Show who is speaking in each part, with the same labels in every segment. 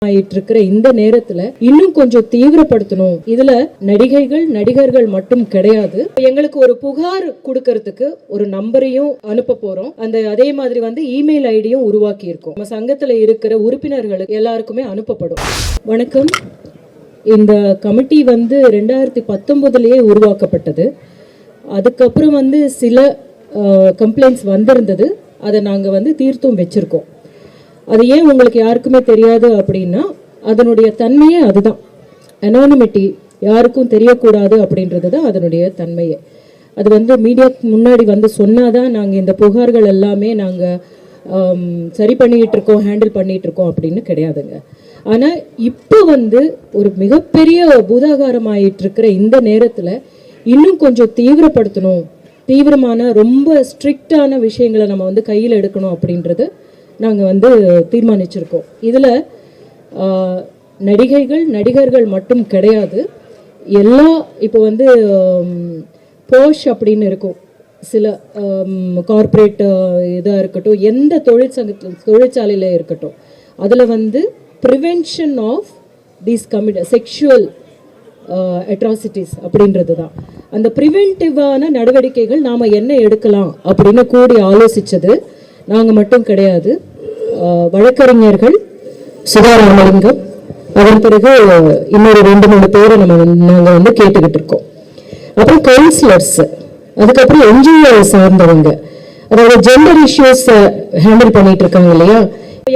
Speaker 1: ஆயிட்டு இருக்கிற இந்த நேரத்துல இன்னும் கொஞ்சம் தீவிரப்படுத்தணும். இதுல நடிகர்கள் மட்டும் கிடையாது. எங்களுக்கு ஒரு புகார் கொடுக்கறதுக்கு ஒரு நம்பரையும் அனுப்ப போறோம். அதே மாதிரி இமெயில் ஐடியும் உருவாக்கி இருக்கோம். நம்ம சங்கத்துல இருக்கிற உறுப்பினர்களுக்கு எல்லாருக்குமே அனுப்பப்படும். வணக்கம். இந்த கமிட்டி 2019லயே உருவாக்கப்பட்டது. அதுக்கப்புறம் சில கம்ப்ளைண்ட்ஸ் வந்திருந்தது. அதை நாங்கள் தீர்த்தும் வச்சிருக்கோம். அது ஏன் உங்களுக்கு யாருக்குமே தெரியாது அப்படின்னா, அதனுடைய தன்மையே அதுதான். அனானிமிட்டி, யாருக்கும் தெரியக்கூடாது அப்படின்றது தான் அதனுடைய தன்மையே. அது மீடியாவுக்கு முன்னாடி சொன்னாதான் நாங்கள் இந்த புகார்கள் எல்லாமே நாங்கள் சரி பண்ணிக்கிட்டு இருக்கோம், ஹேண்டில் பண்ணிகிட்டு இருக்கோம் அப்படின்னு கிடையாதுங்க. ஆனால் இப்போ ஒரு மிகப்பெரிய பூதாகாரமாயிட்டு இருக்கிற இந்த நேரத்தில் இன்னும் கொஞ்சம் தீவிரப்படுத்தணும், தீவிரமான ரொம்ப ஸ்ட்ரிக்டான விஷயங்களை நம்ம கையில் எடுக்கணும் அப்படின்றது நாங்கள் தீர்மானிச்சிருக்கோம். இதில் நடிகர்கள் மட்டும் கிடையாது. எல்லா இப்போ போஷ் அப்படின்னு இருக்கும், சில கார்ப்பரேட் இதாக இருக்கட்டும், எந்த தொழிற்சாலையில் இருக்கட்டும், அதில் prevention of these sexual atrocities அப்படின்றது தான். அந்த ப்ரிவென்டிவான நடவடிக்கைகள் நாம் என்ன எடுக்கலாம் அப்படின்னு கூடி ஆலோசித்தது நாங்கள் மட்டும் கிடையாது. வழக்கறிஞர்கள் சுதாராமலிங்கம், அதன் பிறகு இன்னொரு 2-3 பேரை நாங்கள் கேட்டுக்கிட்டு இருக்கோம். அப்புறம் கவுன்சிலர்ஸ், அதுக்கப்புறம் என்ஜிஓ சார்ந்தவங்க, அதாவது ஜெண்டர் இஷ்யூஸ் ஹேண்டில் பண்ணிட்டு இருக்காங்க இல்லையா.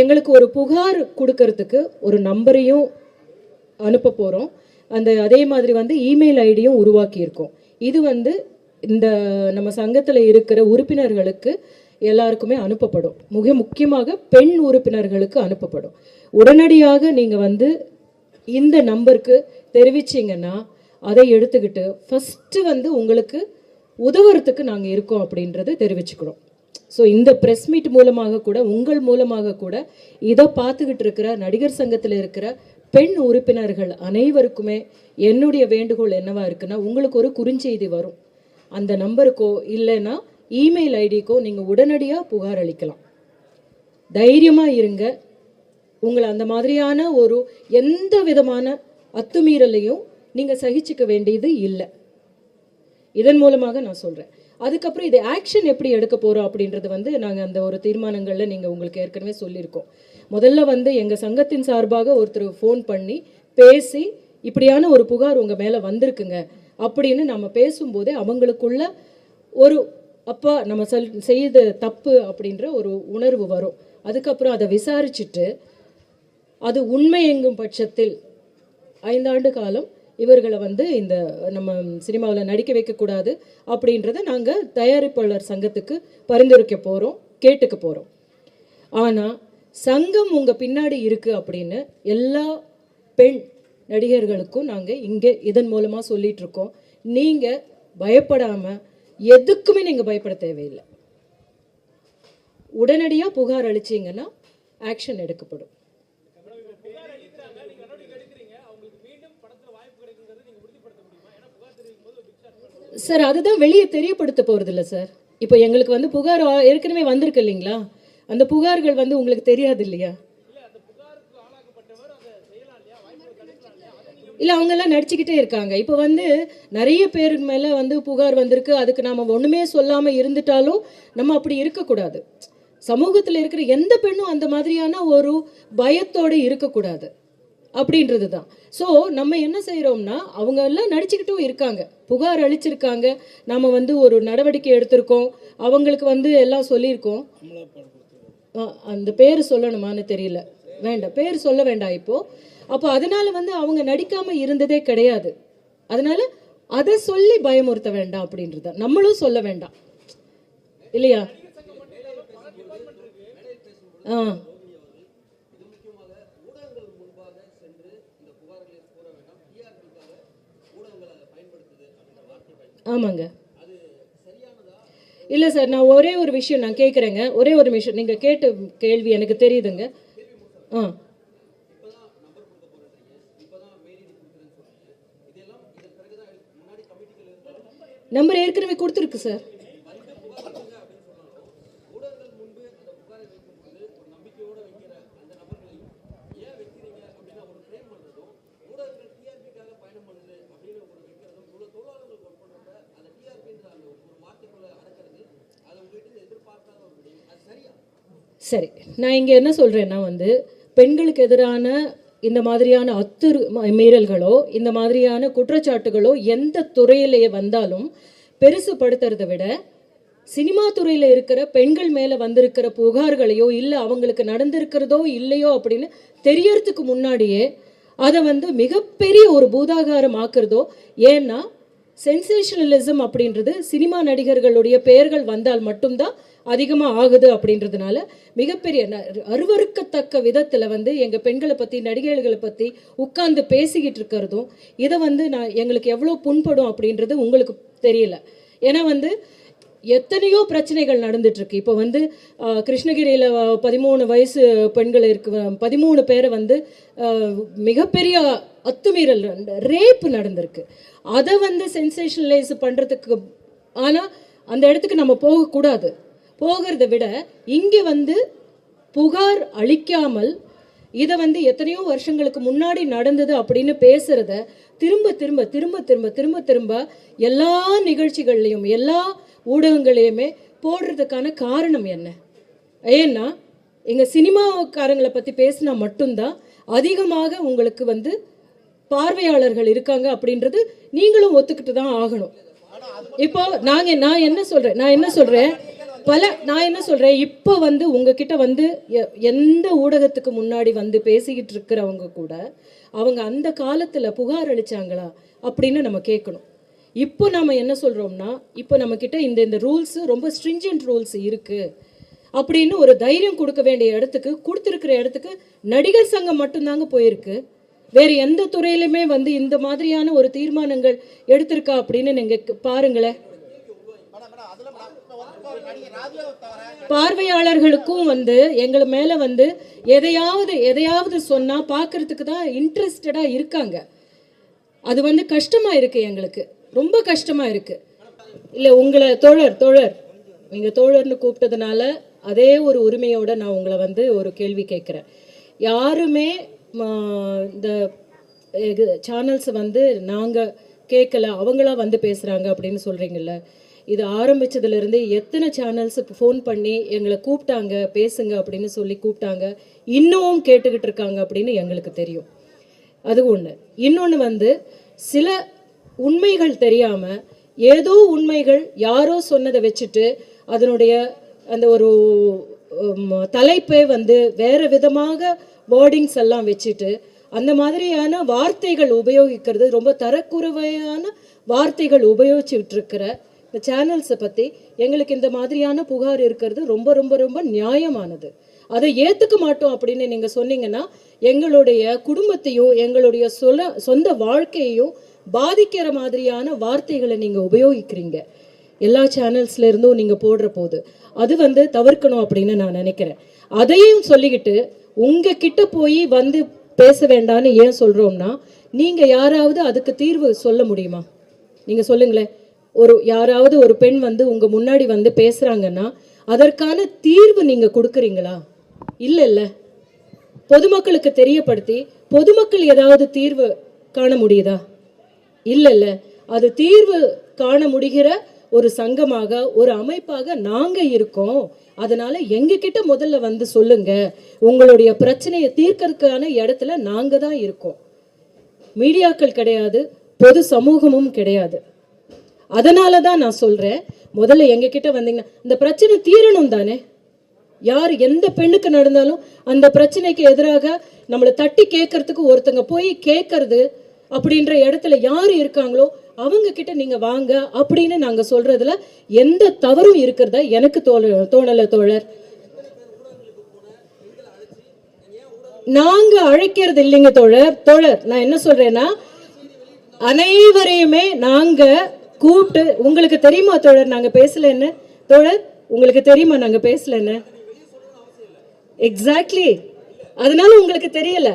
Speaker 1: எங்களுக்கு ஒரு புகார் கொடுக்கறதுக்கு ஒரு நம்பரையும் அனுப்ப போகிறோம். அதே மாதிரி இமெயில் ஐடியும் உருவாக்கி இருக்கோம். இது இந்த நம்ம சங்கத்தில் இருக்கிற உறுப்பினர்களுக்கு எல்லாருக்குமே அனுப்பப்படும். மிக முக்கியமாக பெண் உறுப்பினர்களுக்கு அனுப்பப்படும். உடனடியாக நீங்கள் இந்த நம்பருக்கு தெரிவிச்சிங்கன்னா அதை எடுத்துக்கிட்டு ஃபஸ்ட்டு உங்களுக்கு உதவுறதுக்கு நாங்கள் இருக்கோம் அப்படின்றது தெரிவிச்சுக்கிறோம். ஸோ இந்த ப்ரெஸ் மீட் மூலமாக கூட, உங்கள் மூலமாக கூட இதை பார்த்துக்கிட்டு இருக்கிற நடிகர் சங்கத்தில் இருக்கிற பெண் உறுப்பினர்கள் அனைவருக்குமே என்னுடைய வேண்டுகோள் என்னவா இருக்குன்னா, உங்களுக்கு ஒரு குறுஞ்செய்தி வரும். அந்த நம்பருக்கோ இல்லைன்னா இமெயில் ஐடிக்கோ நீங்கள் உடனடியாக புகார் அளிக்கலாம். தைரியமாக இருங்க. உங்களை அந்த மாதிரியான ஒரு எந்த விதமான அத்துமீறலையும் நீங்கள் சகிச்சுக்க வேண்டியது இல்லை. இதன் மூலமாக நான் சொல்கிறேன். அதுக்கப்புறம் இது ஆக்ஷன் எப்படி எடுக்க போகிறோம் அப்படின்றது நாங்கள் அந்த ஒரு தீர்மானங்களில் நீங்கள் உங்களுக்கு ஏற்கனவே சொல்லியிருக்கோம். முதல்ல எங்கள் சங்கத்தின் சார்பாக ஒருத்தர் ஃபோன் பண்ணி பேசி, இப்படியான ஒரு புகார் உங்கள் மேலே வந்திருக்குங்க அப்படின்னு நம்ம பேசும்போதே அவங்களுக்குள்ள ஒரு அப்பா நம்ம செய்த தப்பு அப்படின்ற ஒரு உணர்வு வரும். அதுக்கப்புறம் அதை விசாரிச்சுட்டு அது உண்மை எங்கும் பட்சத்தில் 5 ஆண்டு காலம் இவர்களை இந்த நம்ம சினிமாவில் நடிக்க வைக்கக்கூடாது அப்படின்றத நாங்கள் தயாரிப்பாளர் சங்கத்துக்கு பரிந்துரைக்க போகிறோம், கேட்டுக்க போகிறோம். ஆனால் சங்கம் உங்கள் பின்னாடி இருக்குது அப்படின்னு எல்லா பெண் நடிகர்களுக்கும் நாங்கள் இங்கே இதன் மூலமாக சொல்லிகிட்ருக்கோம். நீங்கள் பயப்படாமல், எதுக்குமே நீங்கள் பயப்பட தேவையில்லை. உடனடியாக புகார் அளிச்சிங்கன்னா ஆக்ஷன் எடுக்கப்படும். சார், அதுதான் வெளியே தெரியப்படுத்த போகிறது இல்லை சார். இப்போ எங்களுக்கு புகார் ஏற்கனவே வந்திருக்கு இல்லைங்களா, அந்த புகார்கள் உங்களுக்கு தெரியாது இல்லையா? இல்லை, அவங்கெல்லாம் நடிச்சுக்கிட்டே இருக்காங்க. இப்போ நிறைய பேர் மேலே புகார் வந்திருக்கு. அதுக்கு நாம் ஒன்றுமே சொல்லாமல் இருந்துட்டாலும் நம்ம அப்படி இருக்கக்கூடாது. சமூகத்தில் இருக்கிற எந்த பெண்ணும் அந்த மாதிரியான ஒரு பயத்தோடு இருக்கக்கூடாது அப்படின்றது தான். ஸோ நம்ம என்ன செய்கிறோம்னா, அவங்க எல்லாம் நடிச்சுக்கிட்டும் இருக்காங்க, புகார் அளிச்சிருக்காங்க, நாம் ஒரு நடவடிக்கை எடுத்திருக்கோம், அவங்களுக்கு எல்லாம் சொல்லியிருக்கோம். அந்த பேர் சொல்லணுமான்னு தெரியல, வேண்டாம், பேர் சொல்ல வேண்டாம் இப்போது. அப்போ அதனால் அவங்க நடிக்காமல் இருந்ததே கிடையாது. அதனால் அதை சொல்லி பயமுறுத்த வேண்டாம் அப்படின்றத நம்மளும் சொல்ல வேண்டாம் இல்லையா? ஆமாங்க. இல்லை சார், நான் ஒரே ஒரு விஷயம் நான் கேட்குறேங்க, ஒரே ஒரு விஷயம். நீங்கள் கேட்ட கேள்வி எனக்கு தெரியுதுங்க. நம்பர் ஏற்கனவே கொடுத்துருக்கு சார். சரி, நான் இங்கே என்ன சொல்கிறேன்னா வந்து பெண்களுக்கு எதிரான இந்த மாதிரியான மீறல்களோ இந்த மாதிரியான குற்றச்சாட்டுகளோ எந்த துறையிலேயே வந்தாலும் பெருசுப்படுத்துறதை விட சினிமா துறையில் இருக்கிற பெண்கள் மேலே வந்திருக்கிற புகார்களையோ இல்லை அவங்களுக்கு நடந்திருக்கிறதோ இல்லையோ அப்படின்னு தெரியறதுக்கு முன்னாடியே அதை வந்து மிகப்பெரிய ஒரு பூதாகாரம் ஆக்குறதோ. ஏன்னா சென்சேஷனலிசம் அப்படின்றது சினிமா நடிகர்களுடைய பெயர்கள் வந்தால் மட்டும்தான் அதிகமாக ஆகுது அப்படின்றதுனால மிகப்பெரிய அருவறுக்கத்தக்க விதத்தில் வந்து எங்கள் பெண்களை பற்றி நடிகர்களை பற்றி உட்கார்ந்து பேசிக்கிட்டு இருக்கிறதும் இதை வந்து எங்களுக்கு எவ்வளோ புண்படும் அப்படின்றது உங்களுக்கு தெரியல. ஏன்னா வந்து எத்தனையோ பிரச்சனைகள் நடந்துட்டுருக்கு. இப்போ வந்து கிருஷ்ணகிரியில் 13 வயசு பெண்கள் இருக்கு, 13 பேரை வந்து மிகப்பெரிய அத்துமீறல் ரேப் நடந்திருக்கு. அதை வந்து சென்சேஷனலைஸ் பண்ணுறதுக்கு ஆனால் அந்த இடத்துக்கு நம்ம போகக்கூடாது. போகிறத விட இங்கே வந்து புகார் அளிக்காமல் இதை வந்து எத்தனையோ வருஷங்களுக்கு முன்னாடி நடந்தது அப்படின்னு பேசுகிறத திரும்ப திரும்ப திரும்ப திரும்ப திரும்ப திரும்ப எல்லா நிகழ்ச்சிகள்லையும் எல்லா ஊடகங்களையுமே போடுறதுக்கான காரணம் என்ன? ஏன்னா எங்கள் சினிமாக்காரங்களை பற்றி பேசினா மட்டும்தான் அதிகமாக உங்களுக்கு வந்து பார்வையாளர்கள் இருக்காங்க அப்படின்றது நீங்களும் ஒத்துக்கிட்டு தான் ஆகணும். இப்போ நான் என்ன சொல்கிறேன் இப்போ வந்து உங்ககிட்ட வந்து எந்த ஊடகத்துக்கு முன்னாடி வந்து பேசிக்கிட்டு இருக்கிறவங்க கூட அவங்க அந்த காலத்தில் புகார் அளித்தாங்களா அப்படின்னு நம்ம கேட்கணும். இப்போ நாம் என்ன சொல்கிறோம்னா இப்போ நம்மக்கிட்ட இந்த ரூல்ஸு ரொம்ப ஸ்ட்ரிஞ்சன்ட் ரூல்ஸ் இருக்குது அப்படின்னு ஒரு தைரியம் கொடுக்க வேண்டிய இடத்துக்கு கொடுத்துருக்கிற இடத்துக்கு நடிகர் சங்கம் மட்டும்தாங்க போயிருக்கு. வேறு எந்த துறையிலுமே வந்து இந்த மாதிரியான ஒரு தீர்மானங்கள் எடுத்திருக்கா அப்படின்னு நீங்கள் பாருங்களேன். பார்வையாளர்களுக்கும் வந்து எங்களை மேலே வந்து எதையாவது சொன்னால் பார்க்கறதுக்கு தான் இன்ட்ரெஸ்டடாக இருக்காங்க. அது வந்து கஷ்டமாக இருக்குது, எங்களுக்கு ரொம்ப கஷ்டமாக இருக்குது. இல்லை உங்களை தோழர் நீங்கள் தோழர்னு கூப்பிட்டதுனால அதே ஒரு உரிமையோடு நான் உங்களை வந்து ஒரு கேள்வி கேட்குறேன். யாருமே இந்த சேனல்ஸை வந்து நாங்கள் கேட்கல அவங்களா வந்து பேசுகிறாங்க அப்படின்னு சொல்கிறீங்கல்ல, இது ஆரம்பித்ததுலேருந்து எத்தனை சேனல்ஸு ஃபோன் பண்ணி எங்களை கூப்பிட்டாங்க பேசுங்க அப்படின்னு சொல்லி கூப்பிட்டாங்க, இன்னும் கேட்டுக்கிட்டு இருக்காங்க அப்படின்னு எங்களுக்கு தெரியும். அது ஒன்று. இன்னொன்று வந்து சில உண்மைகள் தெரியாமல் ஏதோ உண்மைகள் யாரோ சொன்னதை வச்சுட்டு அதனுடைய அந்த ஒரு தலைப்பை வந்து வேறு விதமாக வேர்டிங்ஸ் எல்லாம் வச்சுட்டு அந்த மாதிரியான வார்த்தைகள் உபயோகிக்கிறது, ரொம்ப தரக்குறைவான வார்த்தைகள் உபயோகிச்சுட்டு இருக்கிற இந்த சேனல்ஸை பற்றி எங்களுக்கு இந்த மாதிரியான புகார் இருக்கிறது ரொம்ப ரொம்ப ரொம்ப நியாயமானது. அதை ஏற்றுக்க மாட்டோம் அப்படின்னு நீங்கள் சொன்னீங்கன்னா எங்களுடைய குடும்பத்தையும் எங்களுடைய சொந்த வாழ்க்கையையும் பாதிக்கிற மாதிரியான வார்த்தைகளை நீங்கள் உபயோகிக்கிறீங்க எல்லா சேனல்ஸ்ல இருந்தும் நீங்கள் போடுற போது. அது வந்து தவிர்க்கணும் அப்படின்னு நான் நினைக்கிறேன். அதையும் சொல்லிக்கிட்டு உங்ககிட்ட போய் வந்து பேச வேண்டான்னு ஏன் சொல்கிறோம்னா, நீங்கள் யாராவது அதுக்கு தீர்வு சொல்ல முடியுமா? நீங்கள் சொல்லுங்களேன். யாராவது ஒரு பெண் வந்து உங்கள் முன்னாடி வந்து பேசுகிறாங்கன்னா அதற்கான தீர்வு நீங்கள் கொடுக்குறீங்களா? இல்லை. பொதுமக்களுக்கு தெரியப்படுத்தி பொதுமக்கள் ஏதாவது தீர்வு காண முடியுதா? இல்லை. அது தீர்வு காண முடிகிற ஒரு சங்கமாக ஒரு அமைப்பாக நாங்கள் இருக்கோம். அதனால எங்ககிட்ட முதல்ல வந்து சொல்லுங்க, உங்களுடைய பிரச்சனையை தீர்க்கறதுக்கான இடத்துல நாங்கள் தான் இருக்கோம். மீடியாக்கள் கிடையாது, பொது சமூகமும் கிடையாது. அதனால தான் நான் சொல்கிறேன், முதல்ல எங்ககிட்ட வந்தீங்கன்னா இந்த பிரச்சனை தீரணும் தானே. யார் எந்த பெண்ணுக்கு நடந்தாலும் அந்த பிரச்சனைக்கு எதிராக நம்மளை தட்டி கேட்கறதுக்கு ஒருத்தங்க போய் கேட்கறது அப்படின்ற இடத்துல யார் இருக்காங்களோ அவங்க கிட்ட நீங்க வாங்க அப்படின்னு நாங்க சொல்றதுல எந்த தவறும் இருக்கிறதா எனக்கு தோணல தோழர். நாங்க அழைக்கிறது இல்லைங்க தோழர். நான் என்ன சொல்றேன்னா அனைவரையுமே நாங்க கூப்பிட்டு, உங்களுக்கு தெரியுமா தோழர் நாங்க பேசலன்னு? தோழர் உங்களுக்கு தெரியுமா நாங்க பேசலன்னு? எக்ஸாக்ட்லி, அதனால உங்களுக்கு தெரியல.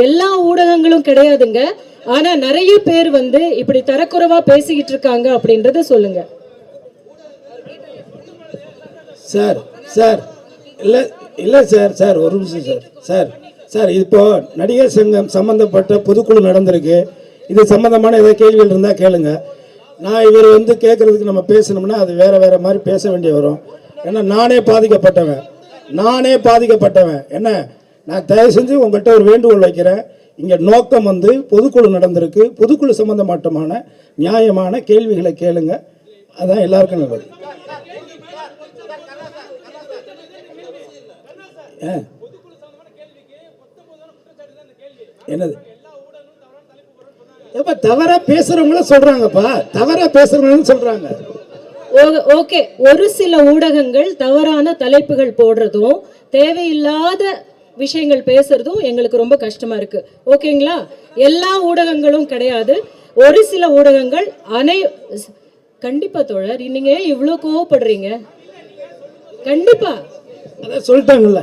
Speaker 1: எல்லா ஊடகங்களும் கிடையாதுங்க. ஆனா நிறைய பேர் வந்து இப்படி தரக்குறைவா பேசிக்கிட்டு இருக்காங்க அப்படின்றத சொல்லுங்க.
Speaker 2: சார் இல்ல சார் ஒரு நிமிஷம் சார் இப்போ நடிகர் சங்கம் சம்பந்தப்பட்ட பொதுக்குழு நடந்திருக்கு. இது சம்பந்தமான ஏதாவது கேள்விகள் இருந்தா கேளுங்க. நான் இவர் வந்து கேட்கறதுக்கு நம்ம பேசணும்னா அது வேற வேற மாதிரி பேச வேண்டிய வரும். ஏன்னா நானே பாதிக்கப்பட்டவன் என்ன. நான் தயவு செஞ்சு உங்கள்கிட்ட ஒரு வேண்டுகோள் வைக்கிறேன். இங்கே நோக்கம் வந்து பொதுக்குழு நடந்திருக்கு. பொதுக்குழு சம்பந்தமாட்டமான நியாயமான கேள்விகளை கேளுங்க. அதான் எல்லாருக்கும் நல்லது. என்னது எப்ப தவறா பேசுறவங்களும் சொல்றாங்கப்பா, தவறா பேசுறவங்களும் சொல்றாங்க.
Speaker 1: ஓகே, ஒரு சில ஊடகங்கள் தவறான தலைப்புகள் போடுறதும் தேவையில்லாத விஷயங்கள் பேசுறதும் எங்களுக்கு ரொம்ப கஷ்டமா இருக்கு. ஓகேங்களா? எல்லா ஊடகங்களும் கிடையாது, ஒரு சில ஊடகங்கள். கண்டிப்பா தோழர், நீங்க இவ்வளவு கோவப்படுறீங்க? கண்டிப்பா
Speaker 2: அதான் சொல்லிட்டாங்கல்ல.